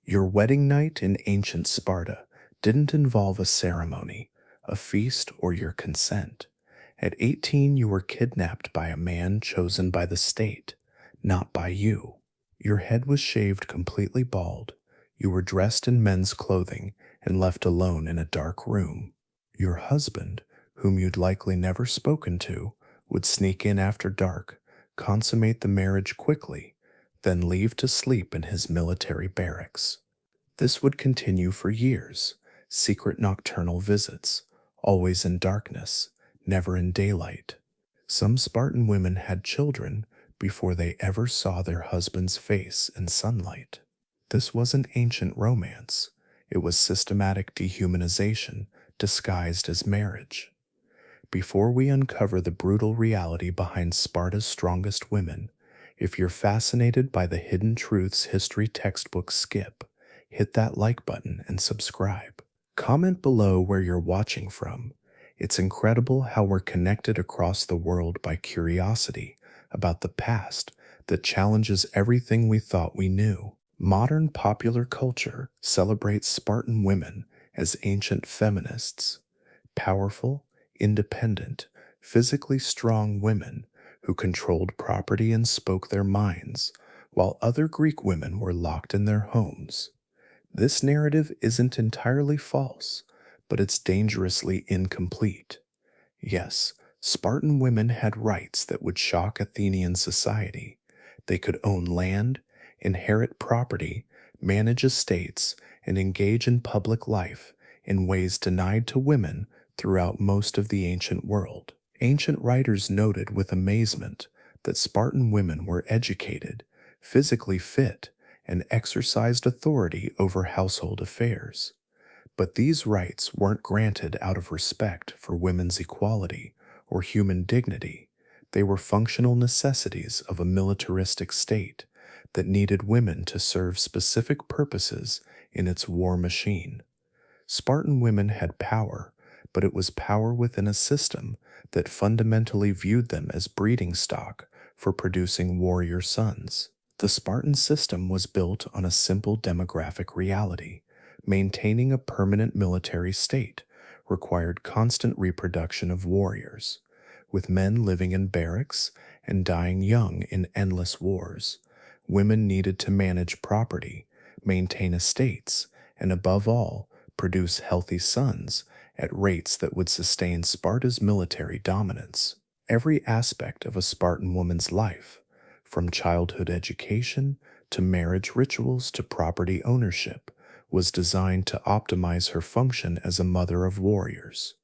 Your wedding night in ancient Sparta didn't involve a ceremony, a feast, or your consent. At 18, you were kidnapped by a man chosen by the state, not by you. Your head was shaved completely bald. You were dressed in men's clothing and left alone in a dark room. Your husband, whom you'd likely never spoken to, would sneak in after dark, consummate the marriage quickly, then leave to sleep in his military barracks. This would continue for years, secret nocturnal visits, always in darkness, never in daylight. Some Spartan women had children before they ever saw their husband's face in sunlight. This wasn't ancient romance, it was systematic dehumanization disguised as marriage. Before we uncover the brutal reality behind Sparta's strongest women, if you're fascinated by the hidden truths history textbooks skip, hit that like button and subscribe. Comment below where you're watching from. It's incredible how we're connected across the world by curiosity about the past that challenges everything we thought we knew. Modern popular culture celebrates Spartan women as ancient feminists, powerful, independent, physically strong women who controlled property and spoke their minds, while other Greek women were locked in their homes. This narrative isn't entirely false, but it's dangerously incomplete. Yes, Spartan women had rights that would shock Athenian society. They could own land, inherit property, manage estates, and engage in public life in ways denied to women throughout most of the ancient world. Ancient writers noted with amazement that Spartan women were educated, physically fit, and exercised authority over household affairs. But these rights weren't granted out of respect for women's equality or human dignity. They were functional necessities of a militaristic state that needed women to serve specific purposes in its war machine. Spartan women had power, but it was power within a system that fundamentally viewed them as breeding stock for producing warrior sons. The Spartan system was built on a simple demographic reality. Maintaining a permanent military state required constant reproduction of warriors, with men living in barracks and dying young in endless wars. Women needed to manage property, maintain estates, and above all, produce healthy sons at rates that would sustain Sparta's military dominance. Every aspect of a Spartan woman's life, from childhood education to marriage rituals to property ownership, was designed to optimize her function as a mother of warriors.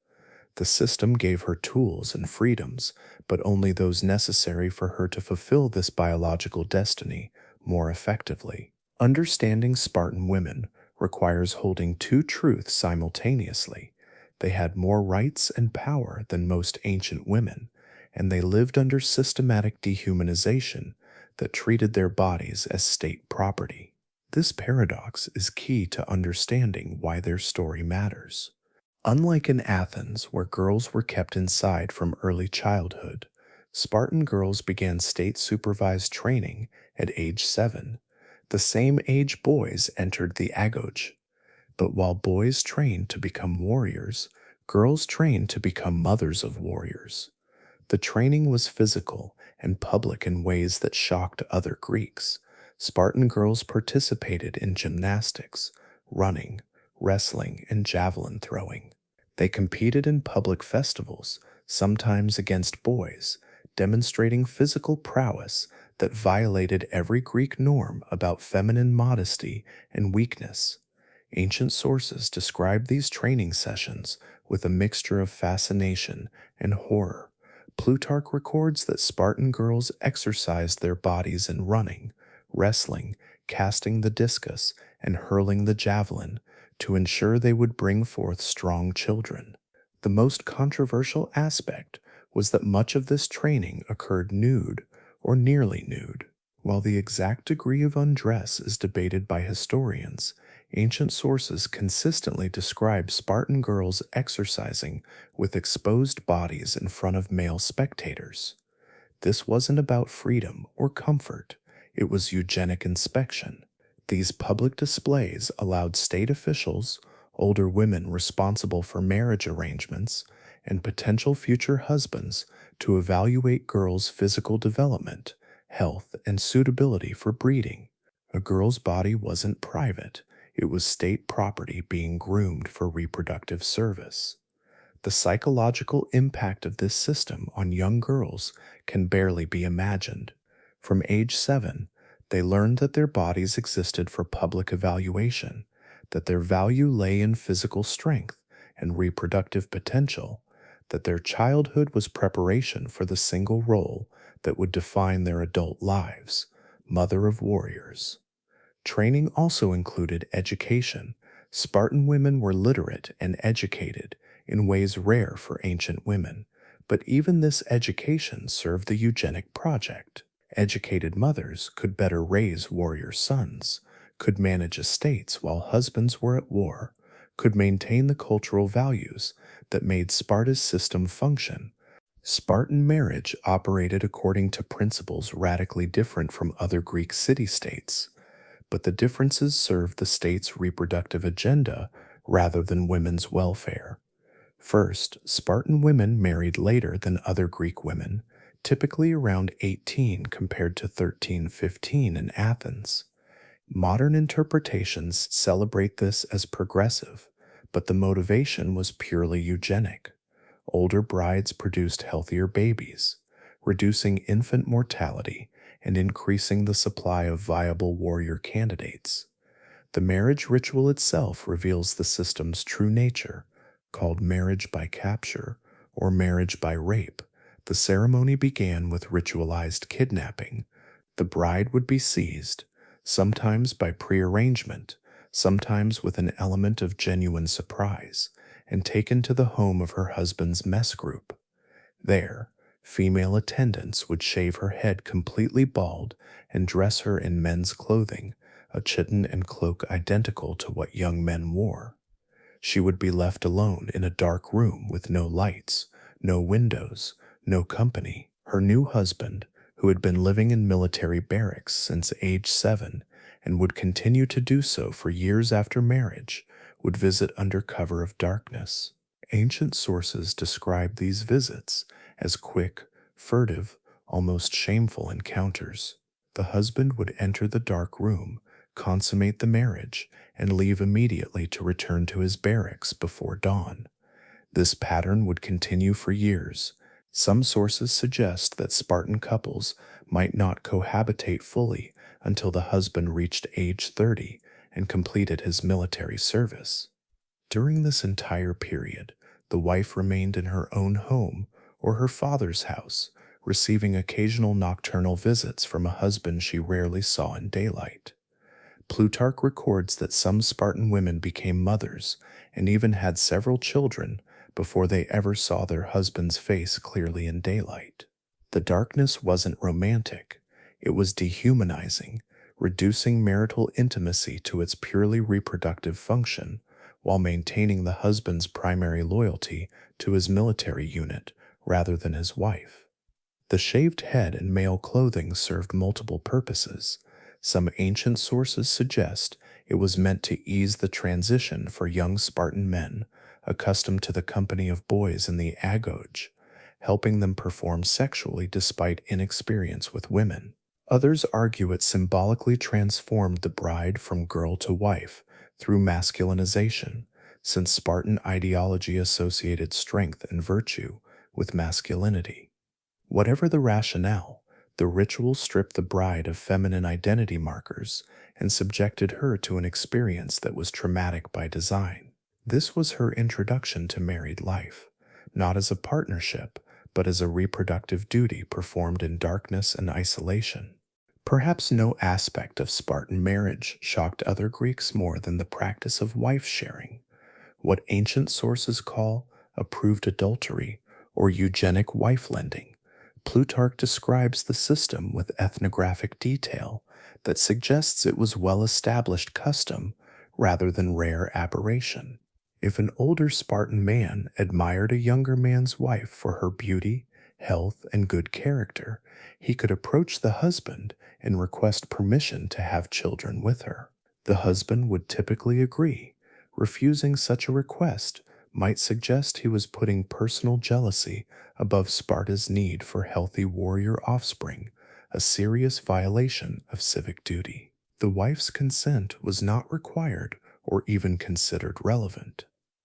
The system gave her tools and freedoms, but only those necessary for her to fulfill this biological destiny more effectively. Understanding Spartan women requires holding two truths simultaneously. They had more rights and power than most ancient women, and they lived under systematic dehumanization that treated their bodies as state property. This paradox is key to understanding why their story matters. Unlike in Athens, where girls were kept inside from early childhood, Spartan girls began state-supervised training at age 7. The same age boys entered the agoge. But while boys trained to become warriors, girls trained to become mothers of warriors. The training was physical and public in ways that shocked other Greeks. Spartan girls participated in gymnastics, running, wrestling, and javelin throwing. They competed in public festivals, sometimes against boys, demonstrating physical prowess that violated every Greek norm about feminine modesty and weakness. Ancient sources describe these training sessions with a mixture of fascination and horror. Plutarch records that Spartan girls exercised their bodies in running, wrestling, casting the discus, and hurling the javelin to ensure they would bring forth strong children. The most controversial aspect was that much of this training occurred nude or nearly nude. While the exact degree of undress is debated by historians, ancient sources consistently describe Spartan girls exercising with exposed bodies in front of male spectators. This wasn't about freedom or comfort, it was eugenic inspection. These public displays allowed state officials, older women responsible for marriage arrangements, and potential future husbands to evaluate girls' physical development, health, and suitability for breeding. A girl's body wasn't private, it was state property being groomed for reproductive service. The psychological impact of this system on young girls can barely be imagined. From age 7, they learned that their bodies existed for public evaluation, that their value lay in physical strength and reproductive potential, that their childhood was preparation for the single role that would define their adult lives, mother of warriors. Training also included education. Spartan women were literate and educated in ways rare for ancient women, but even this education served the eugenic project. Educated mothers could better raise warrior sons, could manage estates while husbands were at war, could maintain the cultural values that made Sparta's system function. Spartan marriage operated according to principles radically different from other Greek city-states, but the differences served the state's reproductive agenda rather than women's welfare. First, Spartan women married later than other Greek women, typically around 18 compared to 13-15 in Athens. Modern interpretations celebrate this as progressive, but the motivation was purely eugenic. Older brides produced healthier babies, reducing infant mortality and increasing the supply of viable warrior candidates. The marriage ritual itself reveals the system's true nature, called marriage by capture or marriage by rape. The ceremony began with ritualized kidnapping. The bride would be seized, sometimes by prearrangement, sometimes with an element of genuine surprise, and taken to the home of her husband's mess group. There, female attendants would shave her head completely bald and dress her in men's clothing, a chiton and cloak identical to what young men wore. She would be left alone in a dark room with no lights, no windows, no company. Her new husband, who had been living in military barracks since age 7 and would continue to do so for years after marriage, would visit under cover of darkness. Ancient sources describe these visits as quick, furtive, almost shameful encounters. The husband would enter the dark room, consummate the marriage, and leave immediately to return to his barracks before dawn. This pattern would continue for years. Some sources suggest that Spartan couples might not cohabitate fully until the husband reached age 30 and completed his military service. During this entire period, the wife remained in her own home or her father's house, receiving occasional nocturnal visits from a husband she rarely saw in daylight. Plutarch records that some Spartan women became mothers and even had several children before they ever saw their husband's face clearly in daylight. The darkness wasn't romantic, it was dehumanizing, reducing marital intimacy to its purely reproductive function, while maintaining the husband's primary loyalty to his military unit rather than his wife. The shaved head and male clothing served multiple purposes. Some ancient sources suggest it was meant to ease the transition for young Spartan men accustomed to the company of boys in the agoge, helping them perform sexually despite inexperience with women. Others argue it symbolically transformed the bride from girl to wife through masculinization, since Spartan ideology associated strength and virtue with masculinity. Whatever the rationale, the ritual stripped the bride of feminine identity markers and subjected her to an experience that was traumatic by design. This was her introduction to married life, not as a partnership, but as a reproductive duty performed in darkness and isolation. Perhaps no aspect of Spartan marriage shocked other Greeks more than the practice of wife-sharing, what ancient sources call approved adultery or eugenic wife-lending. Plutarch describes the system with ethnographic detail that suggests it was well-established custom rather than rare aberration. If an older Spartan man admired a younger man's wife for her beauty, health, and good character, he could approach the husband and request permission to have children with her. The husband would typically agree. Refusing such a request might suggest he was putting personal jealousy above Sparta's need for healthy warrior offspring, a serious violation of civic duty. The wife's consent was not required or even considered relevant.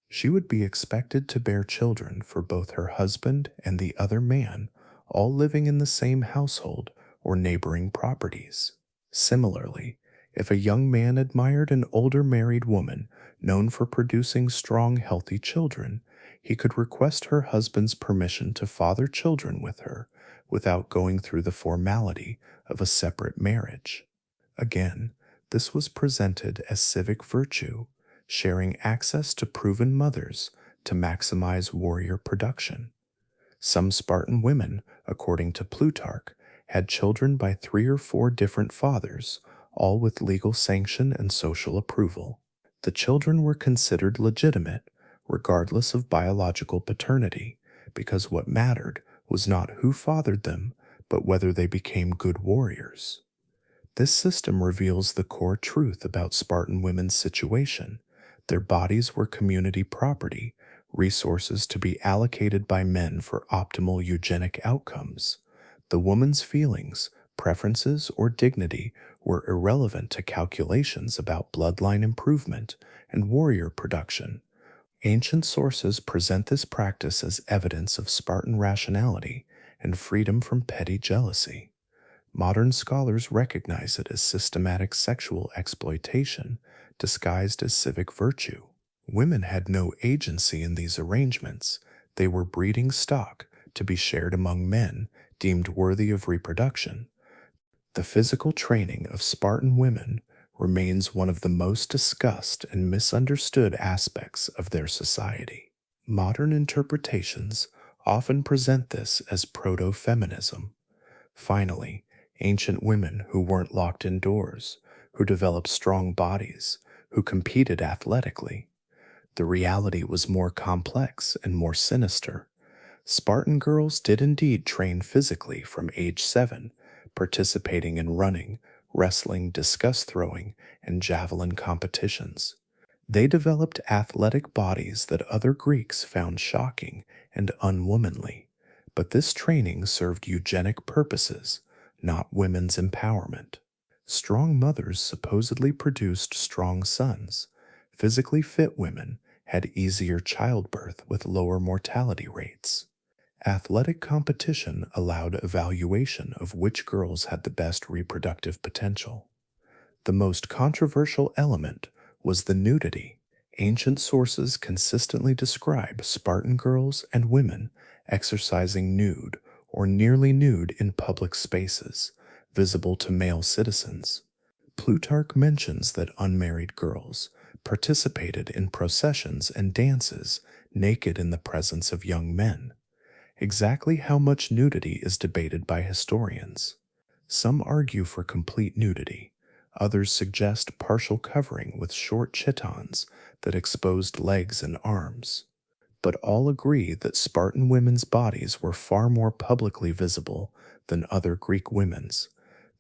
She would be expected to bear children for both her husband and the other man, all living in the same household or neighboring properties. Similarly, if a young man admired an older married woman known for producing strong, healthy children, he could request her husband's permission to father children with her without going through the formality of a separate marriage. Again, this was presented as civic virtue, sharing access to proven mothers to maximize warrior production. Some Spartan women, according to Plutarch, had children by 3 or 4 different fathers, all with legal sanction and social approval. The children were considered legitimate, regardless of biological paternity, because what mattered was not who fathered them, but whether they became good warriors. This system reveals the core truth about Spartan women's situation. Their bodies were community property, resources to be allocated by men for optimal eugenic outcomes. The woman's feelings, preferences, or dignity were irrelevant to calculations about bloodline improvement and warrior production. Ancient sources present this practice as evidence of Spartan rationality and freedom from petty jealousy. Modern scholars recognize it as systematic sexual exploitation disguised as civic virtue. Women had no agency in these arrangements. They were breeding stock to be shared among men deemed worthy of reproduction. The physical training of Spartan women remains one of the most discussed and misunderstood aspects of their society. Modern interpretations often present this as proto-feminism. Finally, ancient women who weren't locked indoors, who developed strong bodies, who competed athletically. The reality was more complex and more sinister. Spartan girls did indeed train physically from age 7, participating in running, wrestling, discus throwing, and javelin competitions. They developed athletic bodies that other Greeks found shocking and unwomanly, but this training served eugenic purposes, not women's empowerment. Strong mothers supposedly produced strong sons. Physically fit women had easier childbirth with lower mortality rates. Athletic competition allowed evaluation of which girls had the best reproductive potential. The most controversial element was the nudity. Ancient sources consistently describe Spartan girls and women exercising nude or nearly nude in public spaces, visible to male citizens. Plutarch mentions that unmarried girls participated in processions and dances naked in the presence of young men. Exactly how much nudity is debated by historians. Some argue for complete nudity. Others suggest partial covering with short chitons that exposed legs and arms. But all agree that Spartan women's bodies were far more publicly visible than other Greek women's.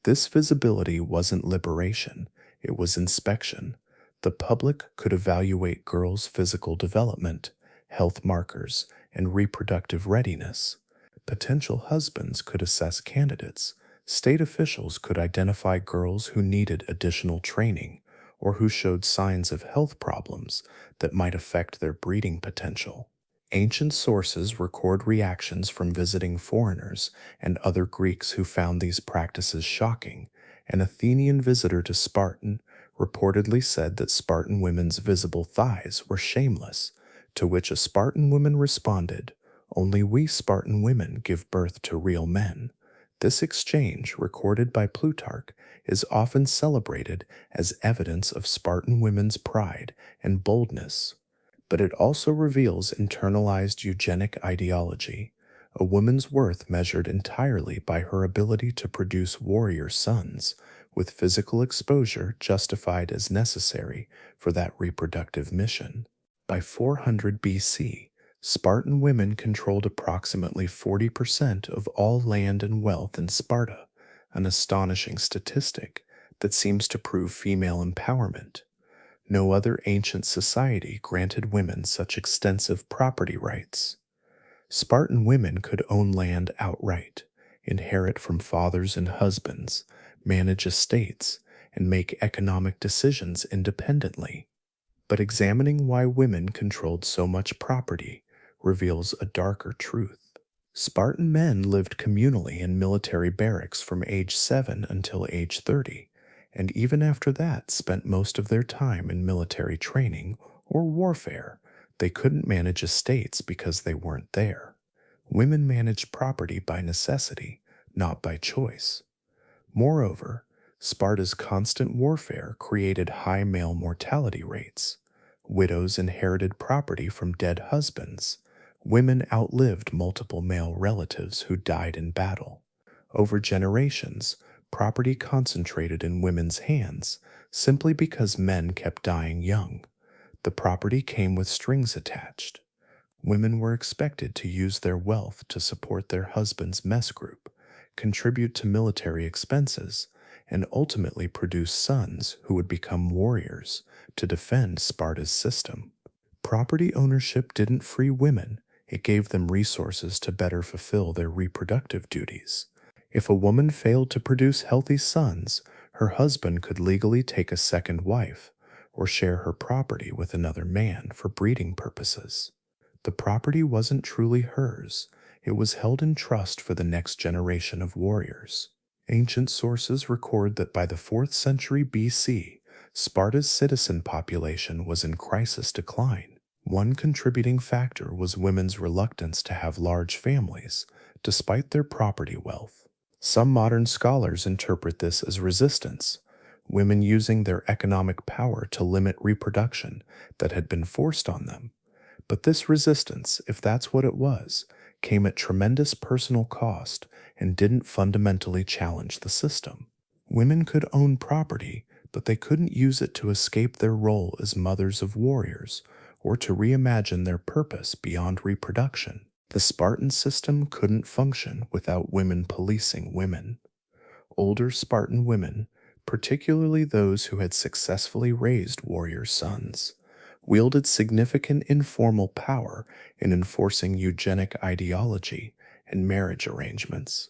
This visibility wasn't liberation, it was inspection. The public could evaluate girls' physical development, health markers, and reproductive readiness. Potential husbands could assess candidates. State officials could identify girls who needed additional training or who showed signs of health problems that might affect their breeding potential. Ancient sources record reactions from visiting foreigners and other Greeks who found these practices shocking. An Athenian visitor to Spartan reportedly said that Spartan women's visible thighs were shameless, to which a Spartan woman responded, "Only we Spartan women give birth to real men." This exchange, recorded by Plutarch, is often celebrated as evidence of Spartan women's pride and boldness. But it also reveals internalized eugenic ideology, a woman's worth measured entirely by her ability to produce warrior sons, with physical exposure justified as necessary for that reproductive mission. By 400 BC, Spartan women controlled approximately 40% of all land and wealth in Sparta, an astonishing statistic that seems to prove female empowerment. No other ancient society granted women such extensive property rights. Spartan women could own land outright, inherit from fathers and husbands, manage estates, and make economic decisions independently. But examining why women controlled so much property reveals a darker truth. Spartan men lived communally in military barracks from age 7 until age 30, and even after that spent most of their time in military training or warfare. They couldn't manage estates because they weren't there. Women managed property by necessity, not by choice. Moreover, Sparta's constant warfare created high male mortality rates. Widows inherited property from dead husbands. Women outlived multiple male relatives who died in battle. Over generations, property concentrated in women's hands simply because men kept dying young. The property came with strings attached. Women were expected to use their wealth to support their husband's mess group, contribute to military expenses, and ultimately produce sons who would become warriors to defend Sparta's system. Property ownership didn't free women, it gave them resources to better fulfill their reproductive duties. If a woman failed to produce healthy sons, her husband could legally take a second wife or share her property with another man for breeding purposes. The property wasn't truly hers, it was held in trust for the next generation of warriors. Ancient sources record that by the 4th century BC, Sparta's citizen population was in crisis decline. One contributing factor was women's reluctance to have large families, despite their property wealth. Some modern scholars interpret this as resistance, women using their economic power to limit reproduction that had been forced on them. But this resistance, if that's what it was, came at tremendous personal cost and didn't fundamentally challenge the system. Women could own property, but they couldn't use it to escape their role as mothers of warriors or to reimagine their purpose beyond reproduction. The Spartan system couldn't function without women policing women. Older Spartan women, particularly those who had successfully raised warrior sons, wielded significant informal power in enforcing eugenic ideology and marriage arrangements.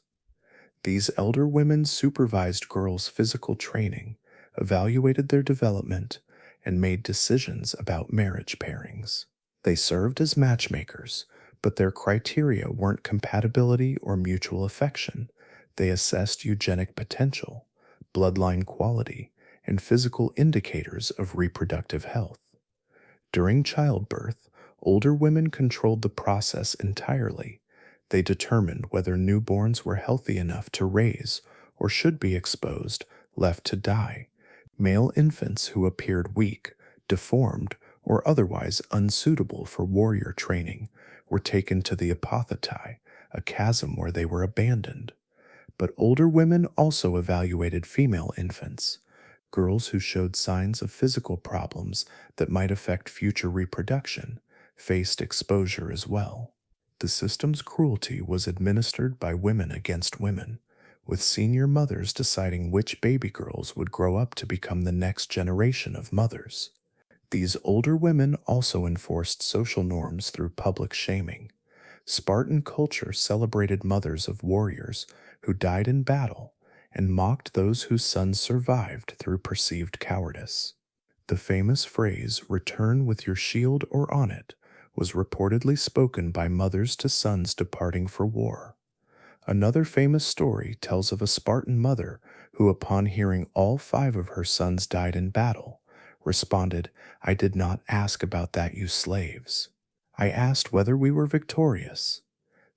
These elder women supervised girls' physical training, evaluated their development, and made decisions about marriage pairings. They served as matchmakers, but their criteria weren't compatibility or mutual affection. They assessed eugenic potential, bloodline quality, and physical indicators of reproductive health. During childbirth, older women controlled the process entirely. They determined whether newborns were healthy enough to raise or should be exposed, left to die. Male infants who appeared weak, deformed, or otherwise unsuitable for warrior training were taken to the apothetai, a chasm where they were abandoned. But older women also evaluated female infants. Girls who showed signs of physical problems that might affect future reproduction faced exposure as well. The system's cruelty was administered by women against women, with senior mothers deciding which baby girls would grow up to become the next generation of mothers. These older women also enforced social norms through public shaming. Spartan culture celebrated mothers of warriors who died in battle and mocked those whose sons survived through perceived cowardice. The famous phrase, "return with your shield or on it," was reportedly spoken by mothers to sons departing for war. Another famous story tells of a Spartan mother who, upon hearing all 5 of her sons died in battle, responded, "I did not ask about that, you slaves. I asked whether we were victorious."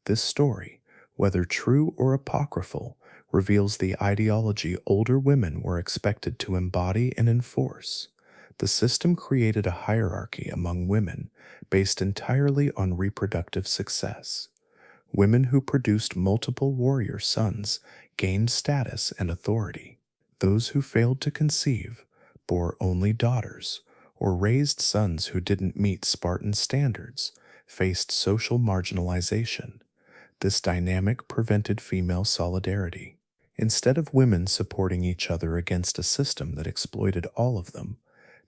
This story, whether true or apocryphal, reveals the ideology older women were expected to embody and enforce. The system created a hierarchy among women based entirely on reproductive success. Women who produced multiple warrior sons gained status and authority. Those who failed to conceive, bore only daughters, or raised sons who didn't meet Spartan standards faced social marginalization. This dynamic prevented female solidarity. Instead of women supporting each other against a system that exploited all of them,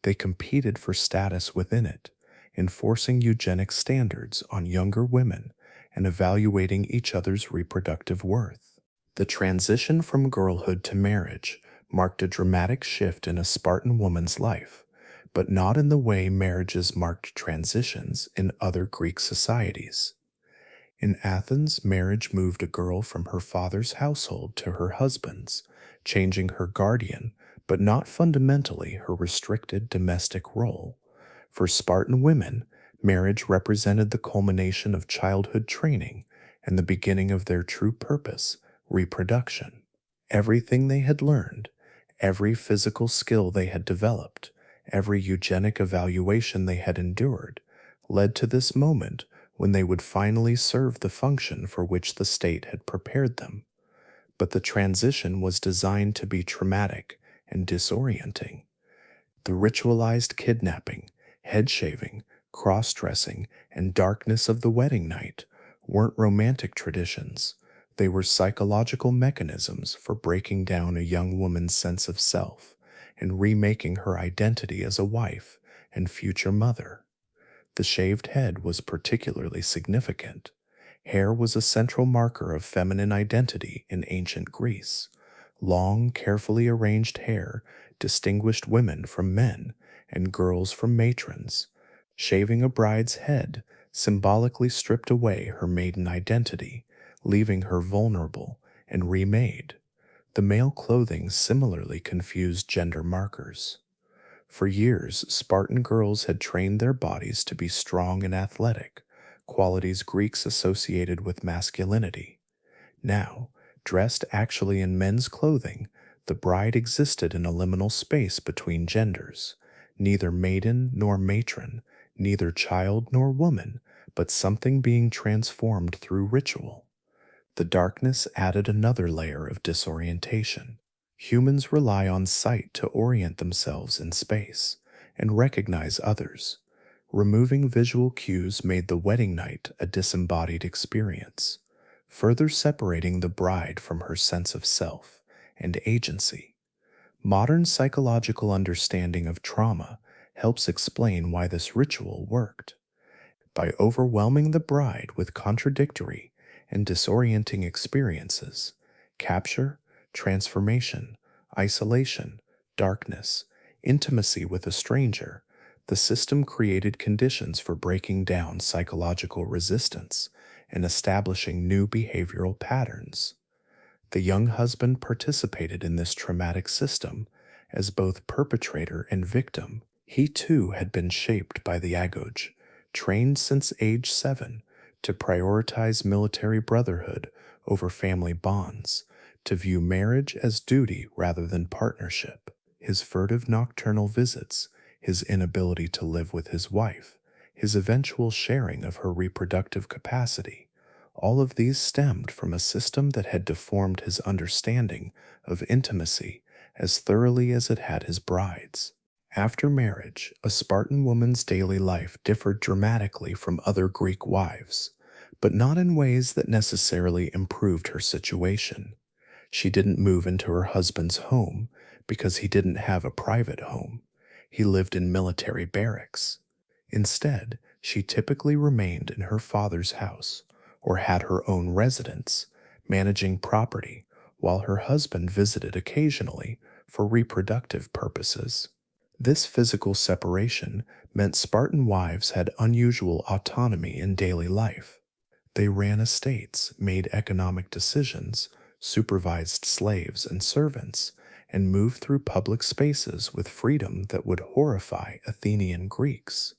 they competed for status within it, enforcing eugenic standards on younger women and evaluating each other's reproductive worth. The transition from girlhood to marriage marked a dramatic shift in a Spartan woman's life, but not in the way marriages marked transitions in other Greek societies. In Athens, marriage moved a girl from her father's household to her husband's, changing her guardian, but not fundamentally her restricted domestic role. For Spartan women, marriage represented the culmination of childhood training and the beginning of their true purpose, reproduction. Everything they had learned, every physical skill they had developed, every eugenic evaluation they had endured, led to this moment when they would finally serve the function for which the state had prepared them. But the transition was designed to be traumatic and disorienting. The ritualized kidnapping, head shaving, cross dressing, and darkness of the wedding night weren't romantic traditions. They were psychological mechanisms for breaking down a young woman's sense of self and remaking her identity as a wife and future mother. The shaved head was particularly significant. Hair was a central marker of feminine identity in ancient Greece. Long, carefully arranged hair distinguished women from men and girls from matrons. Shaving a bride's head symbolically stripped away her maiden identity, leaving her vulnerable and remade. The male clothing similarly confused gender markers. For years, Spartan girls had trained their bodies to be strong and athletic, qualities Greeks associated with masculinity. Now, dressed actually in men's clothing, the bride existed in a liminal space between genders, neither maiden nor matron, neither child nor woman, but something being transformed through ritual. The darkness added another layer of disorientation. Humans rely on sight to orient themselves in space and recognize others. Removing visual cues made the wedding night a disembodied experience, further separating the bride from her sense of self and agency. Modern psychological understanding of trauma helps explain why this ritual worked. By overwhelming the bride with contradictory and disorienting experiences, capture, transformation, isolation, darkness, intimacy with a stranger, the system created conditions for breaking down psychological resistance and establishing new behavioral patterns. The young husband participated in this traumatic system as both perpetrator and victim. He too had been shaped by the agoge, trained since age 7 to prioritize military brotherhood over family bonds, to view marriage as duty rather than partnership. His furtive nocturnal visits, his inability to live with his wife, his eventual sharing of her reproductive capacity, all of these stemmed from a system that had deformed his understanding of intimacy as thoroughly as it had his bride's. After marriage, a Spartan woman's daily life differed dramatically from other Greek wives, but not in ways that necessarily improved her situation. She didn't move into her husband's home because he didn't have a private home. He lived in military barracks. Instead, she typically remained in her father's house or had her own residence, managing property, while her husband visited occasionally for reproductive purposes. This physical separation meant Spartan wives had unusual autonomy in daily life. They ran estates, made economic decisions, supervised slaves and servants, and moved through public spaces with freedom that would horrify Athenian Greeks.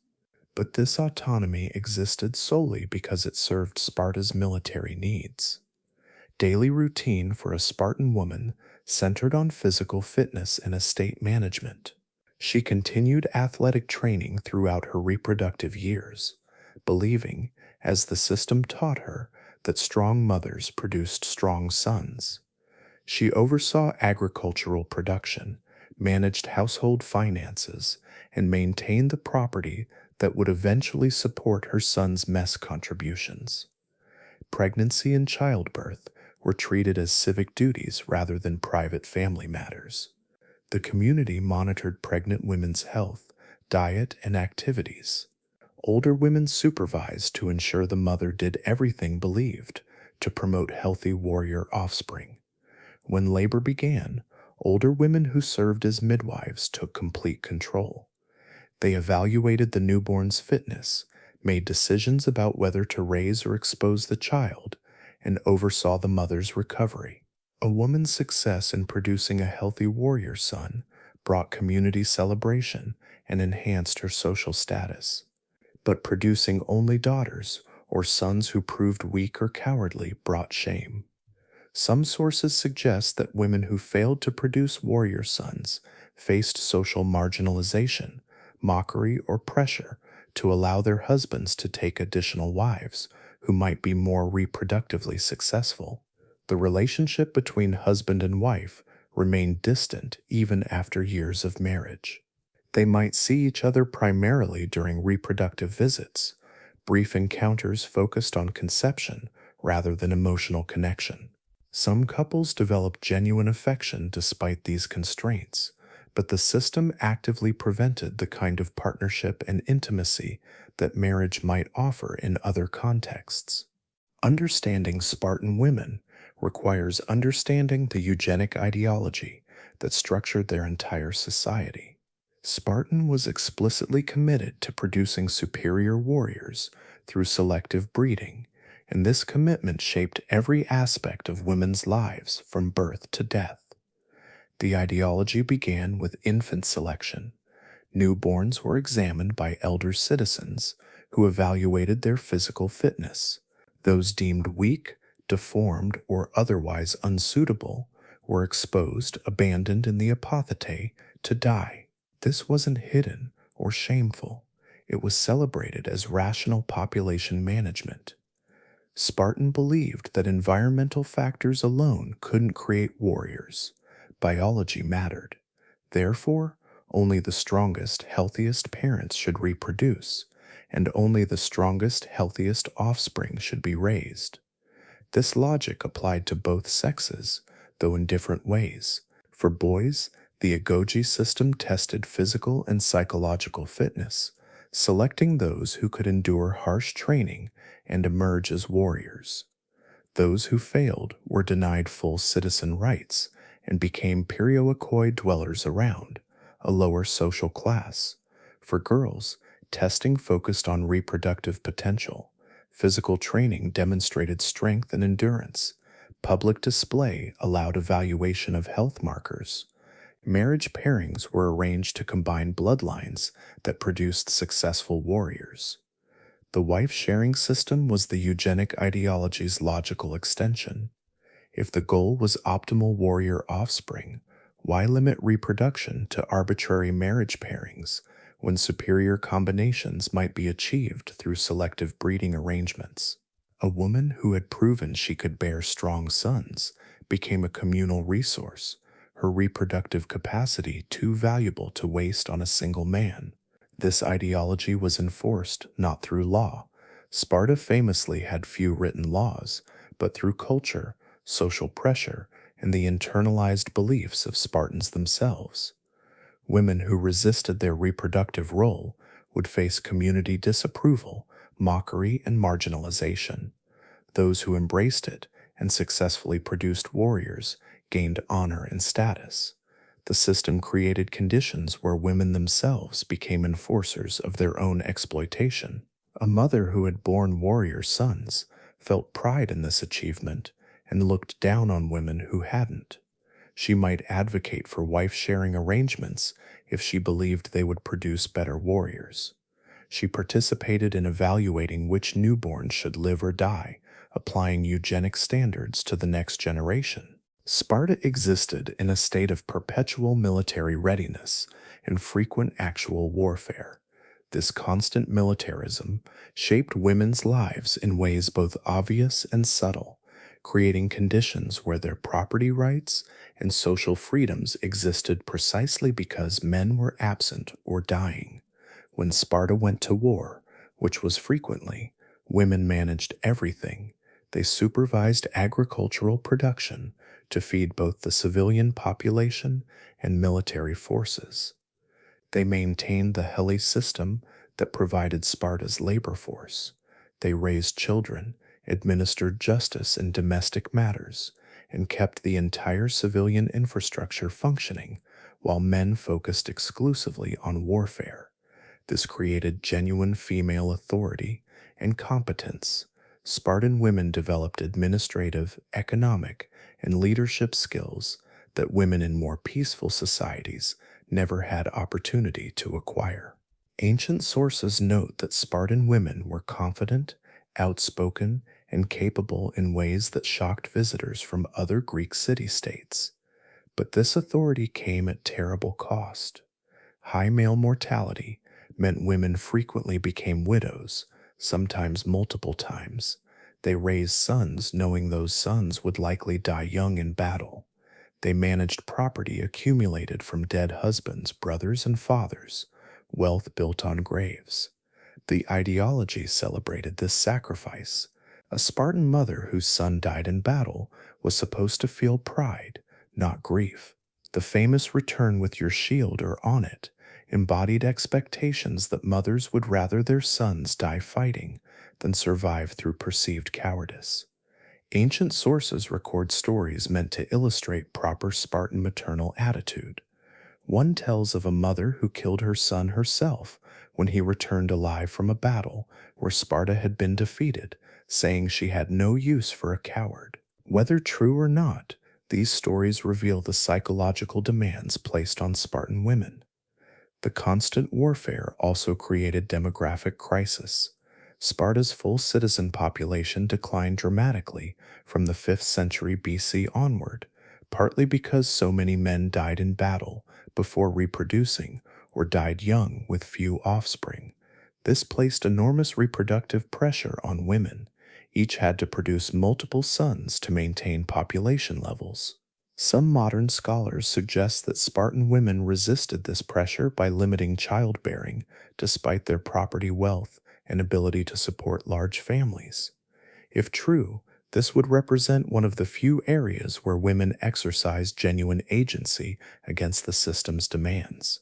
But this autonomy existed solely because it served Sparta's military needs. Daily routine for a Spartan woman centered on physical fitness and estate management. She continued athletic training throughout her reproductive years, believing, as the system taught her, that strong mothers produced strong sons. She oversaw agricultural production, managed household finances, and maintained the property that would eventually support her son's mess contributions. Pregnancy and childbirth were treated as civic duties rather than private family matters. The community monitored pregnant women's health, diet, and activities. Older women supervised to ensure the mother did everything believed to promote healthy warrior offspring. When labor began, older women who served as midwives took complete control. They evaluated the newborn's fitness, made decisions about whether to raise or expose the child, and oversaw the mother's recovery. A woman's success in producing a healthy warrior son brought community celebration and enhanced her social status. But producing only daughters or sons who proved weak or cowardly brought shame. Some sources suggest that women who failed to produce warrior sons faced social marginalization, mockery, or pressure to allow their husbands to take additional wives who might be more reproductively successful. The relationship between husband and wife remained distant even after years of marriage. They might see each other primarily during reproductive visits, brief encounters focused on conception rather than emotional connection. Some couples developed genuine affection despite these constraints, but the system actively prevented the kind of partnership and intimacy that marriage might offer in other contexts. Understanding Spartan women requires understanding the eugenic ideology that structured their entire society. Spartan was explicitly committed to producing superior warriors through selective breeding, and this commitment shaped every aspect of women's lives from birth to death. The ideology began with infant selection. Newborns were examined by elder citizens who evaluated their physical fitness. Those deemed weak, deformed, or otherwise unsuitable were exposed, abandoned in the apothete, to die. This wasn't hidden or shameful. It was celebrated as rational population management. Spartan believed that environmental factors alone couldn't create warriors. Biology mattered. Therefore, only the strongest, healthiest parents should reproduce, and only the strongest, healthiest offspring should be raised. This logic applied to both sexes, though in different ways. For boys, the Agoge system tested physical and psychological fitness, selecting those who could endure harsh training and emerge as warriors. Those who failed were denied full citizen rights and became Perioikoi dwellers around, a lower social class. For girls, testing focused on reproductive potential. Physical training demonstrated strength and endurance. Public display allowed evaluation of health markers. Marriage pairings were arranged to combine bloodlines that produced successful warriors. The wife-sharing system was the eugenic ideology's logical extension. If the goal was optimal warrior offspring, why limit reproduction to arbitrary marriage pairings when superior combinations might be achieved through selective breeding arrangements? A woman who had proven she could bear strong sons became a communal resource, her reproductive capacity too valuable to waste on a single man. This ideology was enforced not through law. Sparta famously had few written laws, but through culture, social pressure, and the internalized beliefs of Spartans themselves. Women who resisted their reproductive role would face community disapproval, mockery, and marginalization. Those who embraced it and successfully produced warriors gained honor and status. The system created conditions where women themselves became enforcers of their own exploitation. A mother who had borne warrior sons felt pride in this achievement and looked down on women who hadn't. She might advocate for wife-sharing arrangements if she believed they would produce better warriors. She participated in evaluating which newborns should live or die, applying eugenic standards to the next generation. Sparta existed in a state of perpetual military readiness and frequent actual warfare. This constant militarism shaped women's lives in ways both obvious and subtle, creating conditions where their property rights and social freedoms existed precisely because men were absent or dying. When Sparta went to war, which was frequently, women managed everything. They supervised agricultural production to feed both the civilian population and military forces. They maintained the heli system that provided Sparta's labor force. They raised children, administered justice in domestic matters, and kept the entire civilian infrastructure functioning while men focused exclusively on warfare. This created genuine female authority and competence. Spartan women developed administrative, economic, and leadership skills that women in more peaceful societies never had opportunity to acquire. Ancient sources note that Spartan women were confident, outspoken, and capable in ways that shocked visitors from other Greek city-states. But this authority came at terrible cost. High male mortality meant women frequently became widows, sometimes multiple times. They raised sons knowing those sons would likely die young in battle. They managed property accumulated from dead husbands, brothers, and fathers, wealth built on graves. The ideology celebrated this sacrifice. A Spartan mother whose son died in battle was supposed to feel pride, not grief. The famous "return with your shield or on it" embodied expectations that mothers would rather their sons die fighting than survive through perceived cowardice. Ancient sources record stories meant to illustrate proper Spartan maternal attitude. One tells of a mother who killed her son herself when he returned alive from a battle where Sparta had been defeated, saying she had no use for a coward. Whether true or not, these stories reveal the psychological demands placed on Spartan women. The constant warfare also created demographic crisis. Sparta's full citizen population declined dramatically from the 5th century BC onward, partly because so many men died in battle before reproducing or died young with few offspring. This placed enormous reproductive pressure on women. Each had to produce multiple sons to maintain population levels. Some modern scholars suggest that Spartan women resisted this pressure by limiting childbearing, despite their property wealth and ability to support large families. If true, this would represent one of the few areas where women exercised genuine agency against the system's demands.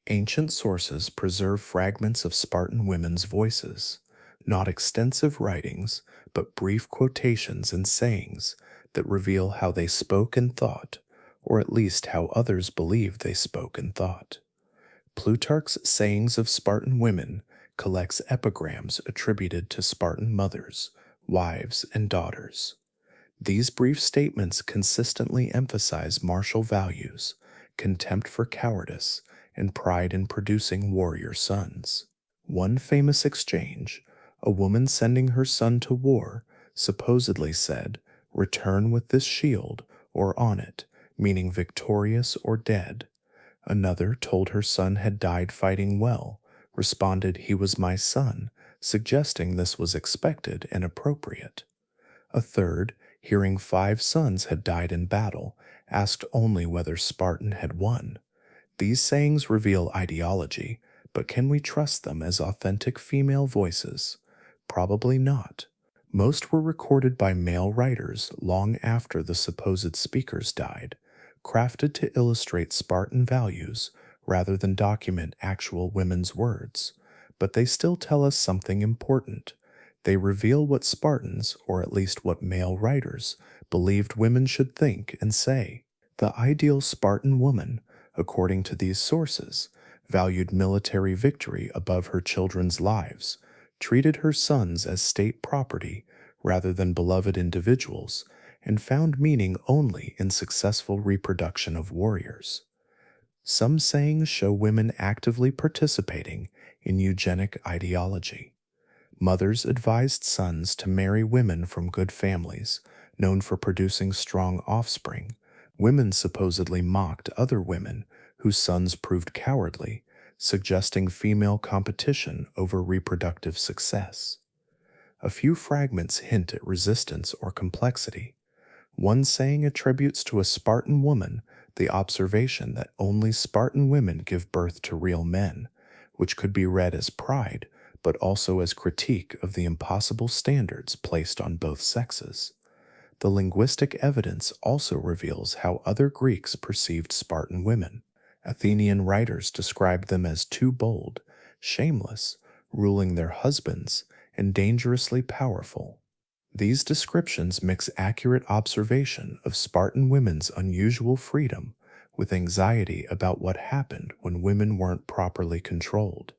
Ancient sources preserve fragments of Spartan women's voices, not extensive writings, but brief quotations and sayings that reveal how they spoke and thought, or at least how others believed they spoke and thought. Plutarch's Sayings of Spartan Women collects epigrams attributed to Spartan mothers, wives, and daughters. These brief statements consistently emphasize martial values, contempt for cowardice, and pride in producing warrior sons. One famous exchange, a woman sending her son to war, supposedly said, "Return with this shield or on it," meaning victorious or dead. Another told her son had died fighting well, responded, "He was my son," suggesting this was expected and appropriate. A third, hearing 5 sons had died in battle, asked only whether Spartan had won. These sayings reveal ideology, but can we trust them as authentic female voices? Probably not. Most were recorded by male writers long after the supposed speakers died, crafted to illustrate Spartan values rather than document actual women's words. But they still tell us something important. They reveal what Spartans, or at least what male writers, believed women should think and say. The ideal Spartan woman, according to these sources, valued military victory above her children's lives, treated her sons as state property rather than beloved individuals, and found meaning only in successful reproduction of warriors. Some sayings show women actively participating in eugenic ideology. Mothers advised sons to marry women from good families, known for producing strong offspring. Women supposedly mocked other women whose sons proved cowardly, suggesting female competition over reproductive success. A few fragments hint at resistance or complexity. One saying attributes to a Spartan woman the observation that only Spartan women give birth to real men, which could be read as pride, but also as critique of the impossible standards placed on both sexes. The linguistic evidence also reveals how other Greeks perceived Spartan women. Athenian writers described them as too bold, shameless, ruling their husbands, and dangerously powerful. These descriptions mix accurate observation of Spartan women's unusual freedom with anxiety about what happened when women weren't properly controlled.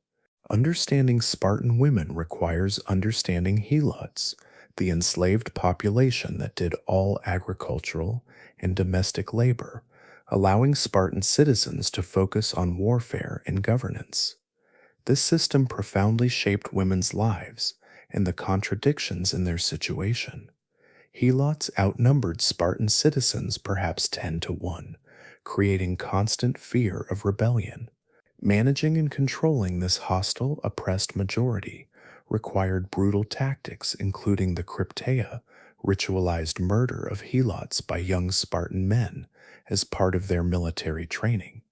Understanding Spartan women requires understanding helots, the enslaved population that did all agricultural and domestic labor, allowing Spartan citizens to focus on warfare and governance. This system profoundly shaped women's lives and the contradictions in their situation. Helots outnumbered Spartan citizens perhaps 10 to 1, creating constant fear of rebellion. Managing and controlling this hostile, oppressed majority required brutal tactics, including the krypteia, ritualized murder of helots by young Spartan men as part of their military training.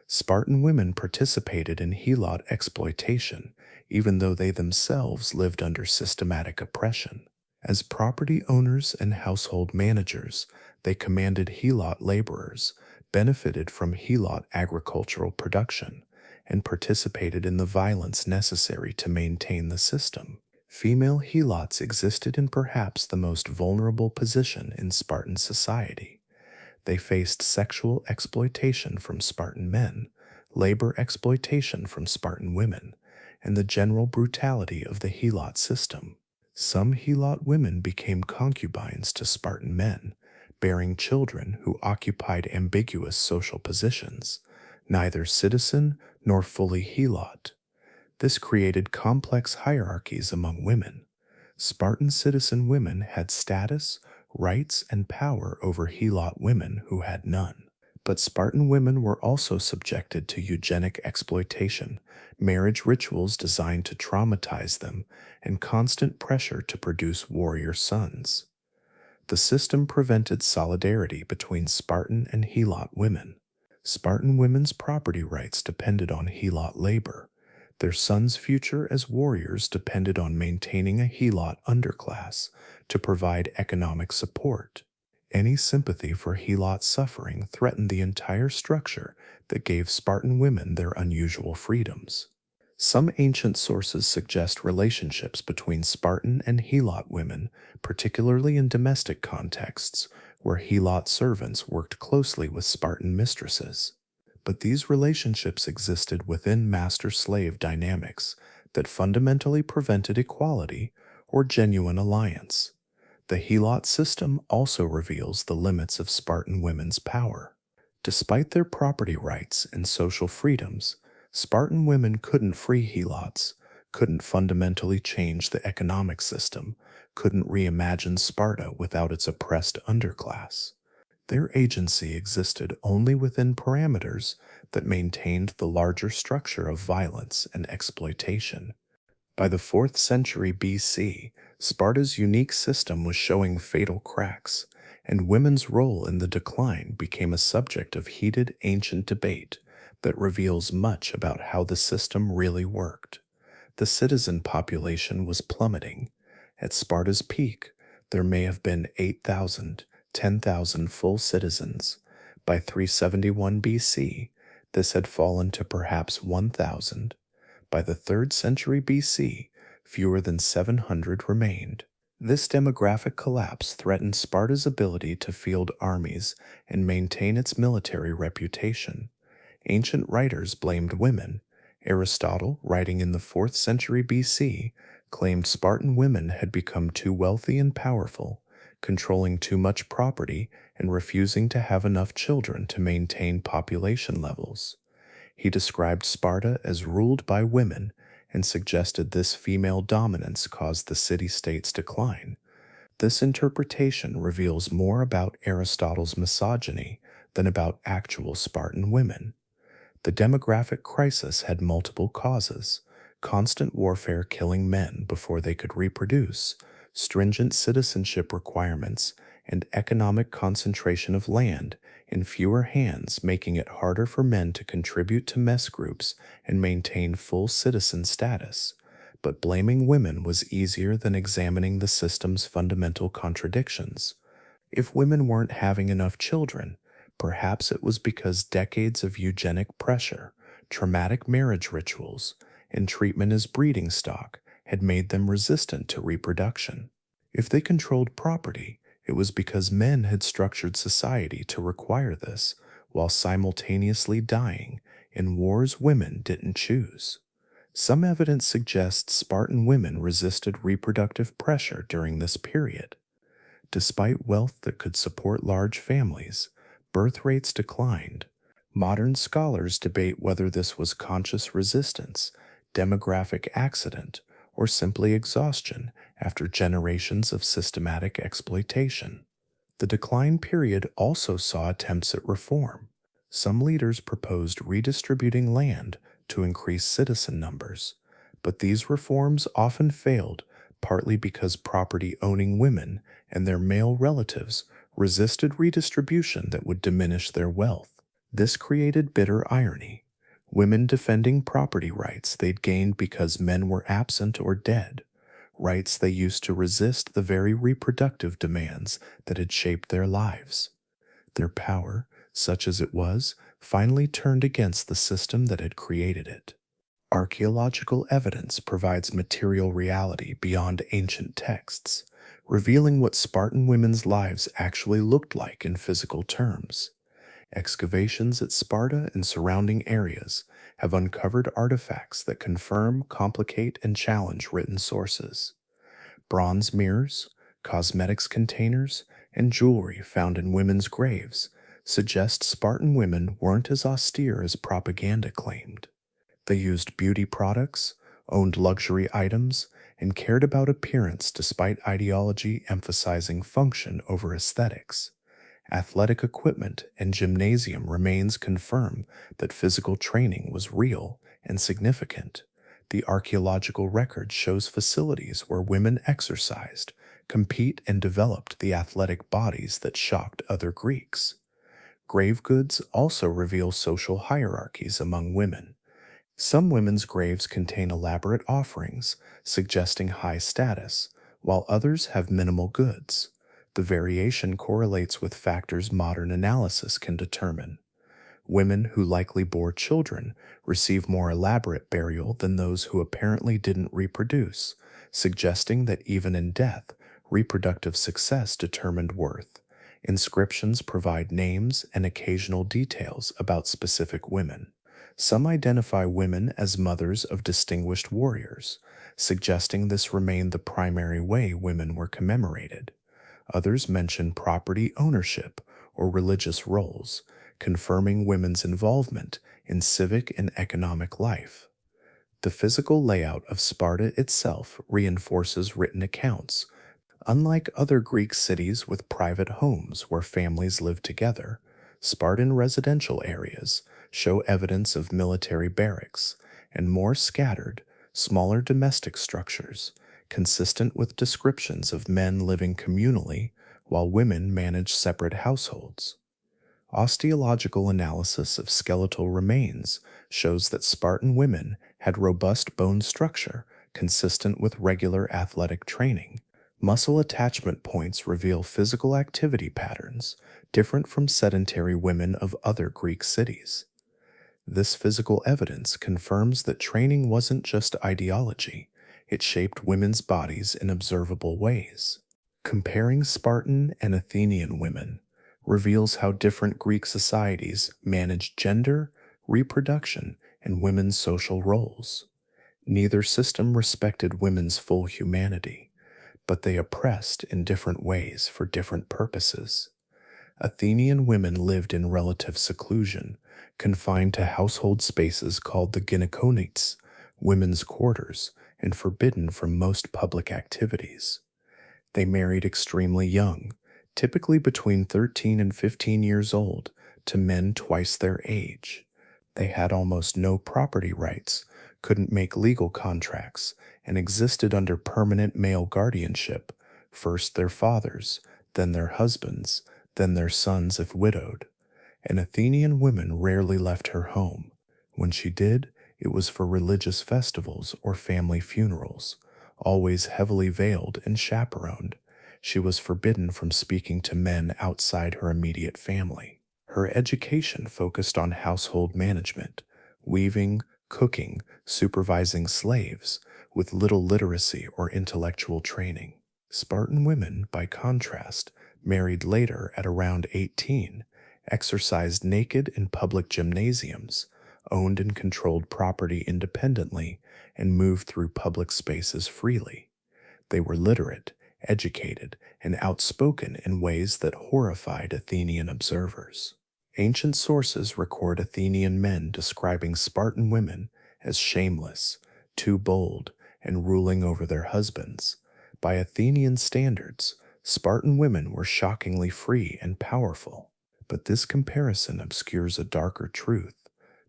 Spartan women participated in helot exploitation, even though they themselves lived under systematic oppression. As property owners and household managers, they commanded helot laborers, benefited from helot agricultural production, and participated in the violence necessary to maintain the system. Female helots existed in perhaps the most vulnerable position in Spartan society. They faced sexual exploitation from Spartan men, labor exploitation from Spartan women, and the general brutality of the helot system. Some helot women became concubines to Spartan men, bearing children who occupied ambiguous social positions, neither citizen nor fully helot. This created complex hierarchies among women. Spartan citizen women had status, rights, and power over helot women who had none. But Spartan women were also subjected to eugenic exploitation, marriage rituals designed to traumatize them, and constant pressure to produce warrior sons. The system prevented solidarity between Spartan and helot women. Spartan women's property rights depended on helot labor. Their sons' future as warriors depended on maintaining a helot underclass to provide economic support. Any sympathy for helot suffering threatened the entire structure that gave Spartan women their unusual freedoms. Some ancient sources suggest relationships between Spartan and helot women, particularly in domestic contexts, where helot servants worked closely with Spartan mistresses. But these relationships existed within master-slave dynamics that fundamentally prevented equality or genuine alliance. The helot system also reveals the limits of Spartan women's power. Despite their property rights and social freedoms, Spartan women couldn't free helots, couldn't fundamentally change the economic system, couldn't reimagine Sparta without its oppressed underclass. Their agency existed only within parameters that maintained the larger structure of violence and exploitation. By the 4th century BC, Sparta's unique system was showing fatal cracks, and women's role in the decline became a subject of heated ancient debate that reveals much about how the system really worked. The citizen population was plummeting. At Sparta's peak, there may have been 8,000, 10,000 full citizens. By 371 BC, this had fallen to perhaps 1,000. By the 3rd century BC, fewer than 700 remained. This demographic collapse threatened Sparta's ability to field armies and maintain its military reputation. Ancient writers blamed women. Aristotle, writing in the 4th century BC, claimed Spartan women had become too wealthy and powerful, controlling too much property and refusing to have enough children to maintain population levels. He described Sparta as ruled by women and suggested this female dominance caused the city-state's decline. This interpretation reveals more about Aristotle's misogyny than about actual Spartan women. The demographic crisis had multiple causes: constant warfare killing men before they could reproduce, stringent citizenship requirements, and economic concentration of land in fewer hands, making it harder for men to contribute to mess groups and maintain full citizen status. but blaming women was easier than examining the system's fundamental contradictions. If women weren't having enough children, perhaps it was because decades of eugenic pressure, traumatic marriage rituals, and treatment as breeding stock had made them resistant to reproduction. If they controlled property, it was because men had structured society to require this while simultaneously dying in wars women didn't choose. Some evidence suggests Spartan women resisted reproductive pressure during this period. Despite wealth that could support large families, birth rates declined. Modern scholars debate whether this was conscious resistance, demographic accident, or simply exhaustion after generations of systematic exploitation. The decline period also saw attempts at reform. Some leaders proposed redistributing land to increase citizen numbers, but these reforms often failed partly because property owning women and their male relatives resisted redistribution that would diminish their wealth. This created bitter irony. Women defending property rights they'd gained because men were absent or dead, rights they used to resist the very reproductive demands that had shaped their lives. Their power, such as it was, finally turned against the system that had created it. Archaeological evidence provides material reality beyond ancient texts, revealing what Spartan women's lives actually looked like in physical terms. Excavations at Sparta and surrounding areas have uncovered artifacts that confirm, complicate, and challenge written sources. Bronze mirrors, cosmetics containers, and jewelry found in women's graves suggest Spartan women weren't as austere as propaganda claimed. They used beauty products, owned luxury items, and cared about appearance despite ideology emphasizing function over aesthetics. Athletic equipment and gymnasium remains confirm that physical training was real and significant. The archaeological record shows facilities where women exercised, compete, and developed the athletic bodies that shocked other Greeks. Grave goods also reveal social hierarchies among women. Some women's graves contain elaborate offerings, suggesting high status, while others have minimal goods. The variation correlates with factors modern analysis can determine. Women who likely bore children receive more elaborate burial than those who apparently didn't reproduce, suggesting that even in death, reproductive success determined worth. Inscriptions provide names and occasional details about specific women. Some identify women as mothers of distinguished warriors, suggesting this remained the primary way women were commemorated. Others mention property ownership or religious roles, confirming women's involvement in civic and economic life. The physical layout of Sparta itself reinforces written accounts. Unlike other Greek cities with private homes where families lived together, Spartan residential areas show evidence of military barracks and more scattered, smaller domestic structures, consistent with descriptions of men living communally while women managed separate households. Osteological analysis of skeletal remains shows that Spartan women had robust bone structure consistent with regular athletic training. Muscle attachment points reveal physical activity patterns different from sedentary women of other Greek cities. This physical evidence confirms that training wasn't just ideology, it shaped women's bodies in observable ways. Comparing Spartan and Athenian women reveals how different Greek societies managed gender, reproduction, and women's social roles. Neither system respected women's full humanity, but they oppressed in different ways for different purposes. Athenian women lived in relative seclusion, confined to household spaces called the gynekonites, women's quarters, and forbidden from most public activities. They married extremely young, typically between 13 and 15 years old, to men twice their age. They had almost no property rights, couldn't make legal contracts, and existed under permanent male guardianship, first their fathers, then their husbands, then their sons if widowed. An Athenian woman rarely left her home. When she did, It was for religious festivals or family funerals, always heavily veiled and chaperoned. She was forbidden from speaking to men outside her immediate family. Her education focused on household management, weaving, cooking, supervising slaves, with little literacy or intellectual training. Spartan women, by contrast, married later at around 18, exercised naked in public gymnasiums, owned and controlled property independently, and moved through public spaces freely. They were literate, educated, and outspoken in ways that horrified Athenian observers. Ancient sources record Athenian men describing Spartan women as shameless, too bold, and ruling over their husbands. By Athenian standards, Spartan women were shockingly free and powerful. But this comparison obscures a darker truth.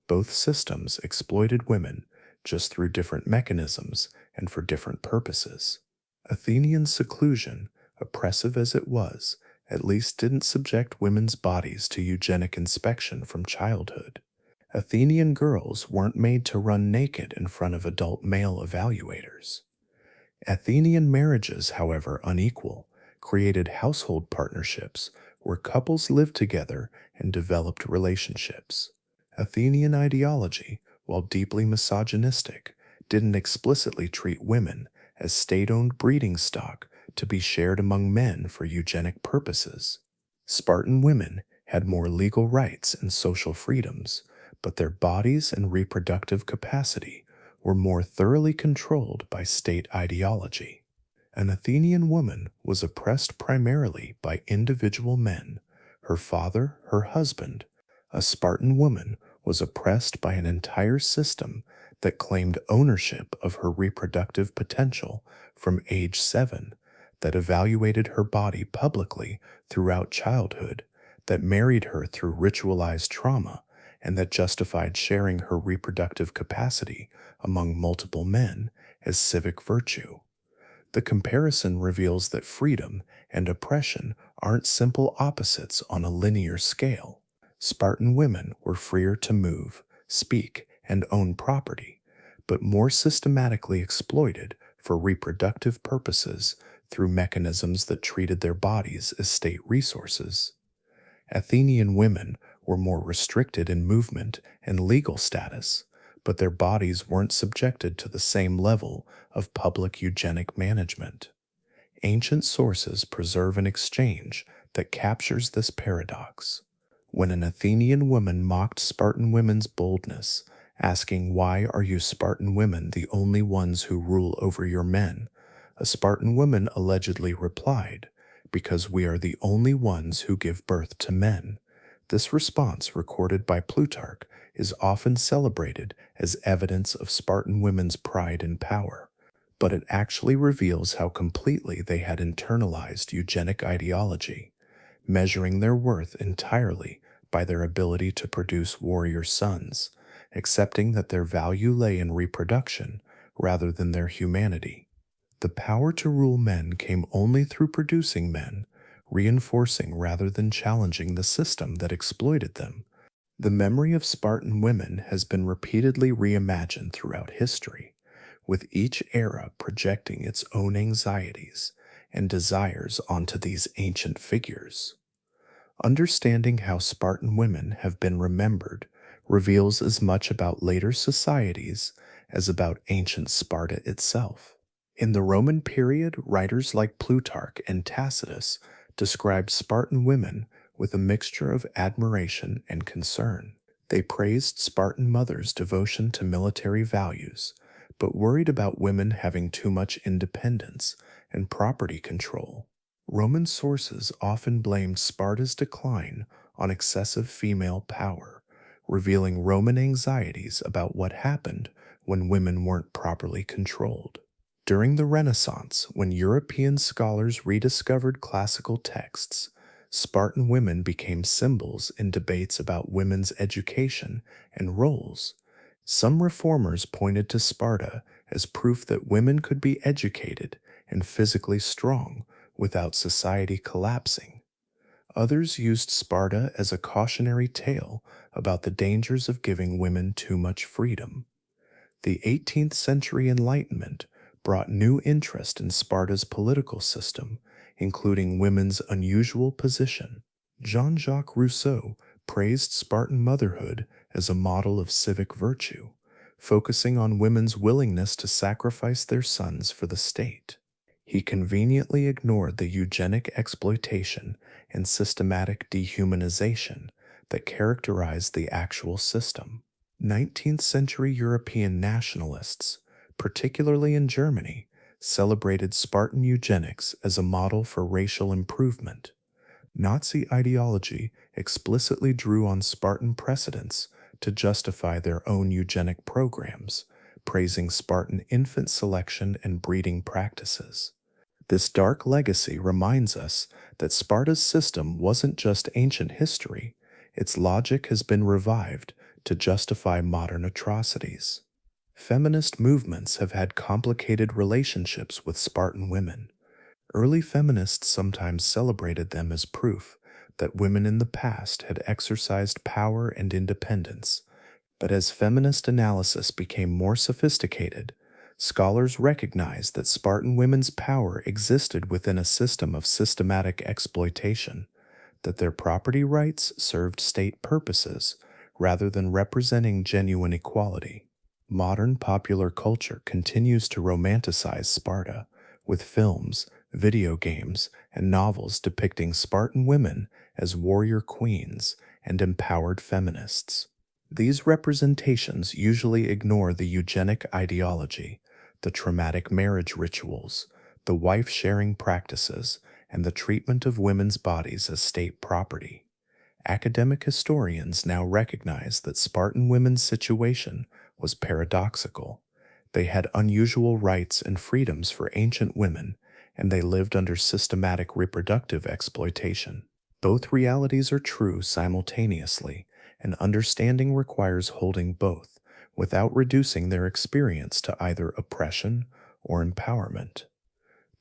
Both systems exploited women, just through different mechanisms and for different purposes. Athenian seclusion, oppressive as it was, at least didn't subject women's bodies to eugenic inspection from childhood. Athenian girls weren't made to run naked in front of adult male evaluators. Athenian marriages, however unequal, created household partnerships where couples lived together and developed relationships. Athenian ideology, while deeply misogynistic, didn't explicitly treat women as state-owned breeding stock to be shared among men for eugenic purposes. Spartan women had more legal rights and social freedoms, but their bodies and reproductive capacity were more thoroughly controlled by state ideology. An Athenian woman was oppressed primarily by individual men, her father, her husband. A Spartan woman was oppressed by an entire system that claimed ownership of her reproductive potential from age 7, that evaluated her body publicly throughout childhood, that married her through ritualized trauma, and that justified sharing her reproductive capacity among multiple men as civic virtue. The comparison reveals that freedom and oppression aren't simple opposites on a linear scale. Spartan women were freer to move, speak, and own property, but more systematically exploited for reproductive purposes through mechanisms that treated their bodies as state resources. Athenian women were more restricted in movement and legal status, but their bodies weren't subjected to the same level of public eugenic management. Ancient sources preserve an exchange that captures this paradox. When an Athenian woman mocked Spartan women's boldness, asking, "Why are you Spartan women the only ones who rule over your men?" a Spartan woman allegedly replied, "Because we are the only ones who give birth to men." This response, recorded by Plutarch, is often celebrated as evidence of Spartan women's pride and power, but it actually reveals how completely they had internalized eugenic ideology, measuring their worth entirely by their ability to produce warrior sons, accepting that their value lay in reproduction rather than their humanity. The power to rule men came only through producing men, reinforcing rather than challenging the system that exploited them. The memory of Spartan women has been repeatedly reimagined throughout history, with each era projecting its own anxieties and desires onto these ancient figures. Understanding how Spartan women have been remembered reveals as much about later societies as about ancient Sparta itself. In the Roman period, writers like Plutarch and Tacitus described Spartan women with a mixture of admiration and concern. They praised Spartan mothers' devotion to military values, but worried about women having too much independence and property control. Roman sources often blamed Sparta's decline on excessive female power, revealing Roman anxieties about what happened when women weren't properly controlled. During the Renaissance, when European scholars rediscovered classical texts, Spartan women became symbols in debates about women's education and roles. Some reformers pointed to Sparta as proof that women could be educated and physically strong without society collapsing. Others used Sparta as a cautionary tale about the dangers of giving women too much freedom. The 18th century Enlightenment brought new interest in Sparta's political system, including women's unusual position. Jean-Jacques Rousseau praised Spartan motherhood as a model of civic virtue, focusing on women's willingness to sacrifice their sons for the state. He conveniently ignored the eugenic exploitation and systematic dehumanization that characterized the actual system. 19th century European nationalists, particularly in Germany, celebrated Spartan eugenics as a model for racial improvement. Nazi ideology explicitly drew on Spartan precedents to justify their own eugenic programs, praising Spartan infant selection and breeding practices. This dark legacy reminds us that Sparta's system wasn't just ancient history, its logic has been revived to justify modern atrocities. Feminist movements have had complicated relationships with Spartan women. Early feminists sometimes celebrated them as proof that women in the past had exercised power and independence, but as feminist analysis became more sophisticated, scholars recognized that Spartan women's power existed within a system of systematic exploitation, that their property rights served state purposes rather than representing genuine equality. Modern popular culture continues to romanticize Sparta, with films, video games, and novels depicting Spartan women as warrior queens and empowered feminists. These representations usually ignore the eugenic ideology, the traumatic marriage rituals, the wife-sharing practices, and the treatment of women's bodies as state property. Academic historians now recognize that Spartan women's situation was paradoxical. They had unusual rights and freedoms for ancient women, and they lived under systematic reproductive exploitation. Both realities are true simultaneously, and understanding requires holding both without reducing their experience to either oppression or empowerment.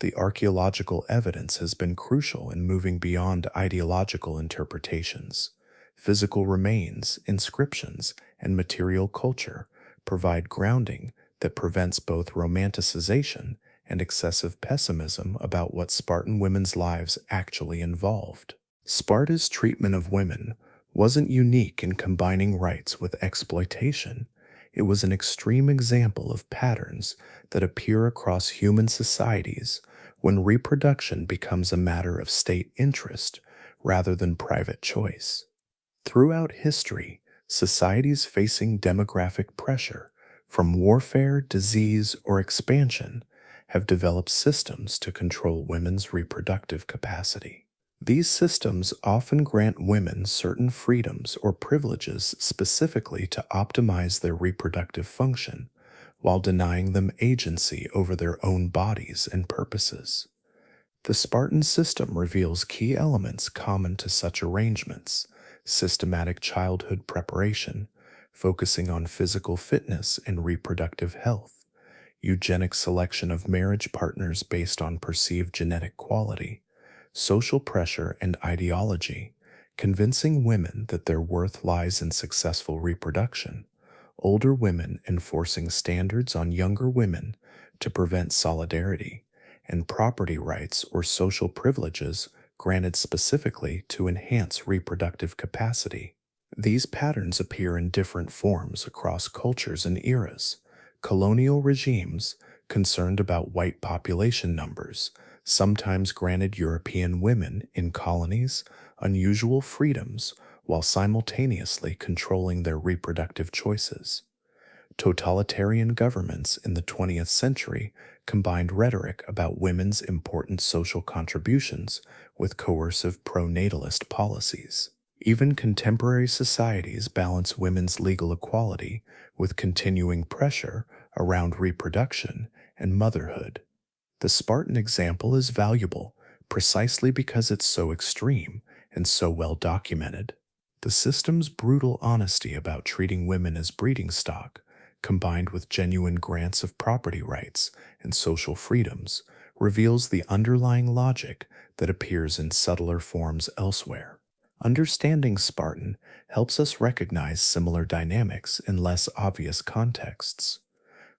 The archaeological evidence has been crucial in moving beyond ideological interpretations. Physical remains, inscriptions, and material culture provide grounding that prevents both romanticization and excessive pessimism about what Spartan women's lives actually involved. Sparta's treatment of women wasn't unique in combining rights with exploitation. It was an extreme example of patterns that appear across human societies when reproduction becomes a matter of state interest rather than private choice. Throughout history, societies facing demographic pressure from warfare, disease, or expansion have developed systems to control women's reproductive capacity. These systems often grant women certain freedoms or privileges specifically to optimize their reproductive function, while denying them agency over their own bodies and purposes. The Spartan system reveals key elements common to such arrangements: systematic childhood preparation, focusing on physical fitness and reproductive health; eugenic selection of marriage partners based on perceived genetic quality; social pressure and ideology, convincing women that their worth lies in successful reproduction; older women enforcing standards on younger women to prevent solidarity; and property rights or social privileges granted specifically to enhance reproductive capacity. These patterns appear in different forms across cultures and eras. Colonial regimes, concerned about white population numbers, sometimes granted European women in colonies unusual freedoms while simultaneously controlling their reproductive choices. Totalitarian governments in the 20th century combined rhetoric about women's important social contributions with coercive pro-natalist policies. Even contemporary societies balance women's legal equality with continuing pressure around reproduction and motherhood. The Spartan example is valuable precisely because it's so extreme and so well documented. The system's brutal honesty about treating women as breeding stock, combined with genuine grants of property rights and social freedoms, reveals the underlying logic that appears in subtler forms elsewhere. Understanding Spartan helps us recognize similar dynamics in less obvious contexts.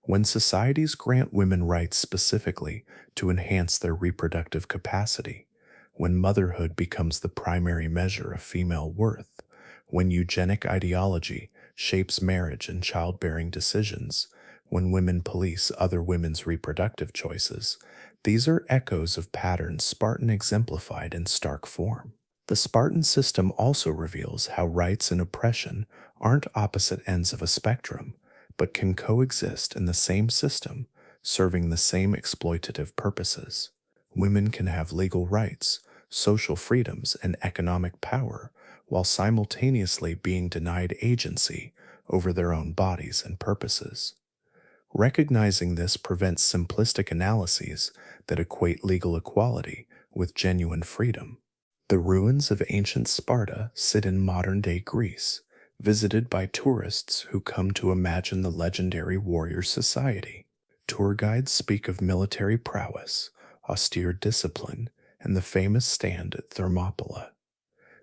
When societies grant women rights specifically to enhance their reproductive capacity, when motherhood becomes the primary measure of female worth, when eugenic ideology shapes marriage and childbearing decisions, when women police other women's reproductive choices, these are echoes of patterns Spartan exemplified in stark form. The Spartan system also reveals how rights and oppression aren't opposite ends of a spectrum, but can coexist in the same system, serving the same exploitative purposes. Women can have legal rights, social freedoms, and economic power while simultaneously being denied agency over their own bodies and purposes. Recognizing this prevents simplistic analyses that equate legal equality with genuine freedom. The ruins of ancient Sparta sit in modern day Greece, visited by tourists who come to imagine the legendary warrior society. Tour guides speak of military prowess, austere discipline, and the famous stand at Thermopylae.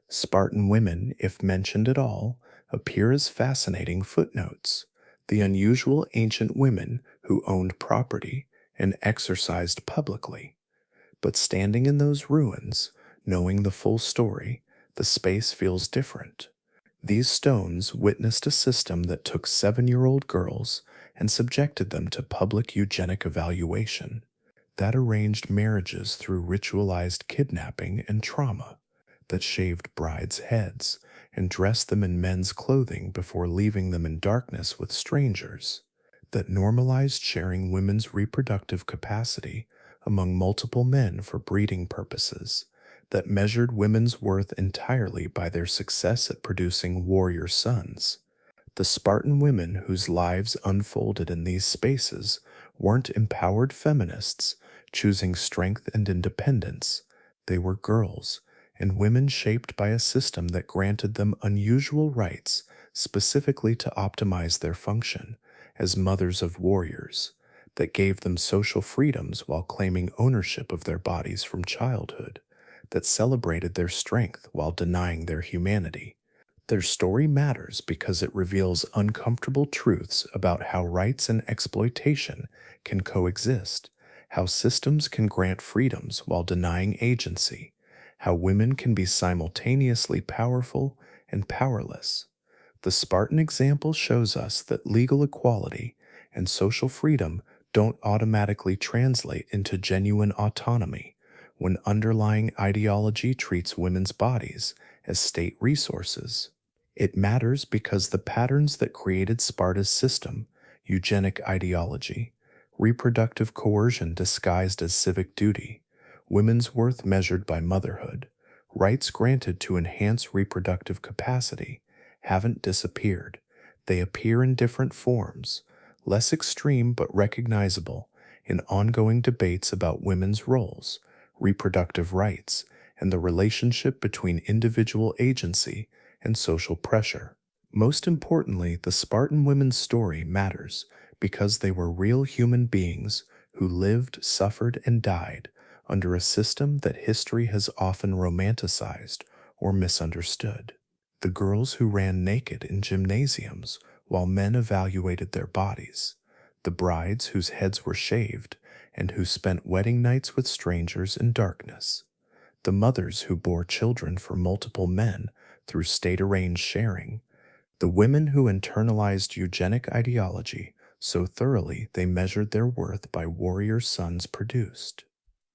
Spartan women, if mentioned at all, appear as fascinating footnotes. The unusual ancient women who owned property and exercised publicly. But standing in those ruins, knowing the full story, the space feels different. These stones witnessed a system that took 7-year-old girls and subjected them to public eugenic evaluation, that arranged marriages through ritualized kidnapping and trauma, that shaved brides' heads and dressed them in men's clothing before leaving them in darkness with strangers, that normalized sharing women's reproductive capacity among multiple men for breeding purposes, that measured women's worth entirely by their success at producing warrior sons. The Spartan women whose lives unfolded in these spaces weren't empowered feminists choosing strength and independence. They were girls and women shaped by a system that granted them unusual rights specifically to optimize their function as mothers of warriors, that gave them social freedoms while claiming ownership of their bodies from childhood, that celebrated their strength while denying their humanity. Their story matters because it reveals uncomfortable truths about how rights and exploitation can coexist, how systems can grant freedoms while denying agency, how women can be simultaneously powerful and powerless. The Spartan example shows us that legal equality and social freedom don't automatically translate into genuine autonomy when underlying ideology treats women's bodies as state resources. It matters because the patterns that created Sparta's system, eugenic ideology, reproductive coercion disguised as civic duty, women's worth measured by motherhood, rights granted to enhance reproductive capacity, haven't disappeared. They appear in different forms, less extreme but recognizable, in ongoing debates about women's roles, reproductive rights, and the relationship between individual agency and social pressure. Most importantly, the Spartan women's story matters because they were real human beings who lived, suffered, and died under a system that history has often romanticized or misunderstood. The girls who ran naked in gymnasiums while men evaluated their bodies, the brides whose heads were shaved and who spent wedding nights with strangers in darkness, the mothers who bore children for multiple men through state-arranged sharing, the women who internalized eugenic ideology so thoroughly they measured their worth by warrior sons produced.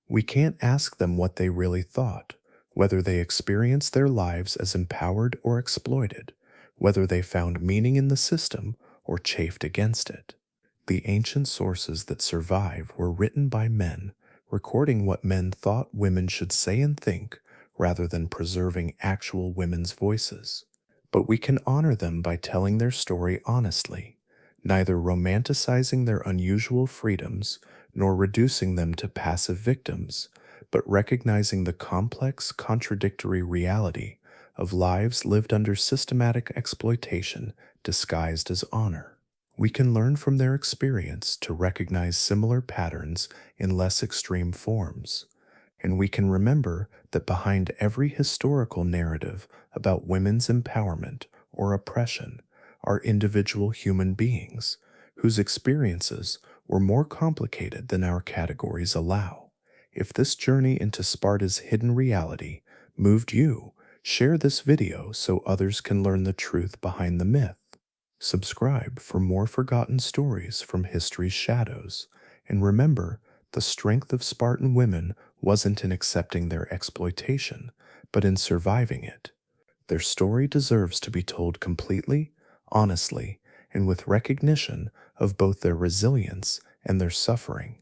We can't ask them what they really thought, whether they experienced their lives as empowered or exploited, whether they found meaning in the system or chafed against it. The ancient sources that survive were written by men, recording what men thought women should say and think rather than preserving actual women's voices. But we can honor them by telling their story honestly, neither romanticizing their unusual freedoms nor reducing them to passive victims, but recognizing the complex, contradictory reality of lives lived under systematic exploitation disguised as honor. We can learn from their experience to recognize similar patterns in less extreme forms, and we can remember that behind every historical narrative about women's empowerment or oppression are individual human beings whose experiences were more complicated than our categories allow. If this journey into Sparta's hidden reality moved you, share this video so others can learn the truth behind the myth. Subscribe for more forgotten stories from history's shadows. And remember, the strength of Spartan women wasn't in accepting their exploitation, but in surviving it. Their story deserves to be told completely, honestly, and with recognition of both their resilience and their suffering.